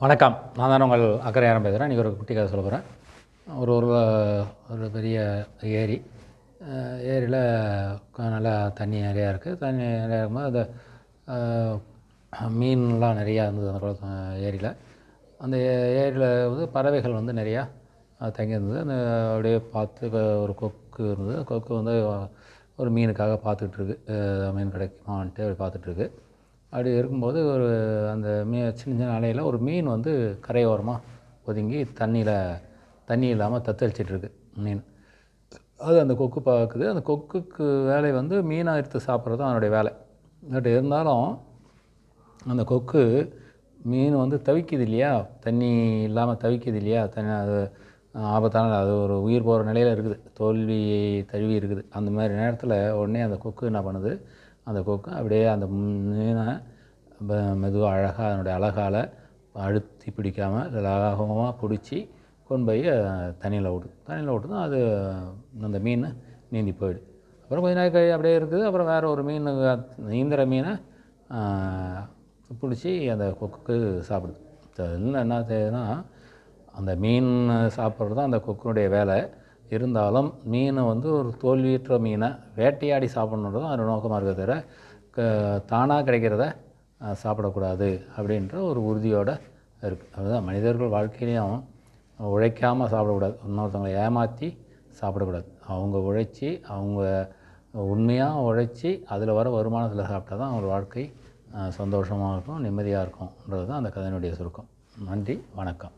வணக்கம். நான் தான் உங்கள் அக்கறையாரம் பேசுகிறேன். இன்றைக்கி ஒரு குட்டி கதை சொல்ல போகிறேன். ஒரு ஒரு ஒரு பெரிய ஏரி. ஏரியில் நல்லா தண்ணி நிறையா இருக்குது. தண்ணி நிறையா இருக்கும்போது அந்த மீன்லாம் நிறையா இருந்தது அந்த குளத்து ஏரியில். அந்த ஏரியில் வந்து பறவைகள் வந்து நிறையா தங்கியிருந்தது. அந்த அப்படியே பார்த்து ஒரு கொக்கு இருந்தது. கொக்கு வந்து ஒரு மீனுக்காக பார்த்துட்ருக்கு. மீன் கிடைக்குமான்ட்டு அப்படி பார்த்துட்ருக்கு. அப்படி இருக்கும்போது அந்த சின்ன சின்ன அலையில் ஒரு மீன் வந்து கரையோரமாக ஒதுங்கி தண்ணி இல்லாமல் தத்தளிச்சிட்ருக்கு மீன். அது அந்த கொக்கு பார்க்குது. அந்த கொக்குக்கு வேலை வந்து மீனை எடுத்து சாப்பிட்றது தான் அதனுடைய வேலை. பட் இருந்தாலும் அந்த கொக்கு மீன் வந்து தவிக்குது இல்லையா, தண்ணி இல்லாமல் தவிக்குது இல்லையா, அது ஆபத்தான அது ஒரு உயிர் போகிற நிலையில் இருக்குது, தோல்வி தழுவி இருக்குது. அந்த மாதிரி நேரத்தில் உடனே அந்த கொக்கு என்ன பண்ணுது, அந்த கொக்கு அப்படியே அந்த மீனை மெதுவாக அழகாக அதனுடைய அழகால் அழுத்தி பிடிக்காமல் லாகவமாக பிடிச்சி கொண்டு போய் தண்ணியில் விட்டுதான் அது அந்த மீன் நீந்தி போயிடுது. அப்புறம் கொஞ்ச நாள் அப்படியே இருக்குது. அப்புறம் வேறு ஒரு மீன் நீந்துற மீனை பிடிச்சி அந்த கொக்குக்கு சாப்பிடுது. இதில் என்ன செய்யுதுன்னா, அந்த மீன் சாப்பிட்றது தான் அந்த கொக்குனுடைய வேலை. இருந்தாலும் மீனை வந்து ஒரு தோல்வியுற்ற மீனை வேட்டையாடி சாப்பிட்ணுன்றது தான் அதோட நோக்கமாக இருக்கிறத தவிர தானாக கிடைக்கிறத சாப்பிடக்கூடாது அப்படின்ற ஒரு உறுதியோடு இருக்குது. அதுதான் மனிதர்கள் வாழ்க்கையிலையும் உழைக்காமல் சாப்பிடக்கூடாது, இன்னொருத்தவங்களை ஏமாற்றி சாப்பிடக்கூடாது. அவங்க உழைச்சி, அவங்க உண்மையாக உழைச்சி அதில் வர வருமானத்தில் சாப்பிட்டா தான் அவங்க வாழ்க்கை சந்தோஷமாக இருக்கும், நிம்மதியாக இருக்கும்ன்றது தான் அந்த கதையினுடைய சுருக்கம். நன்றி, வணக்கம்.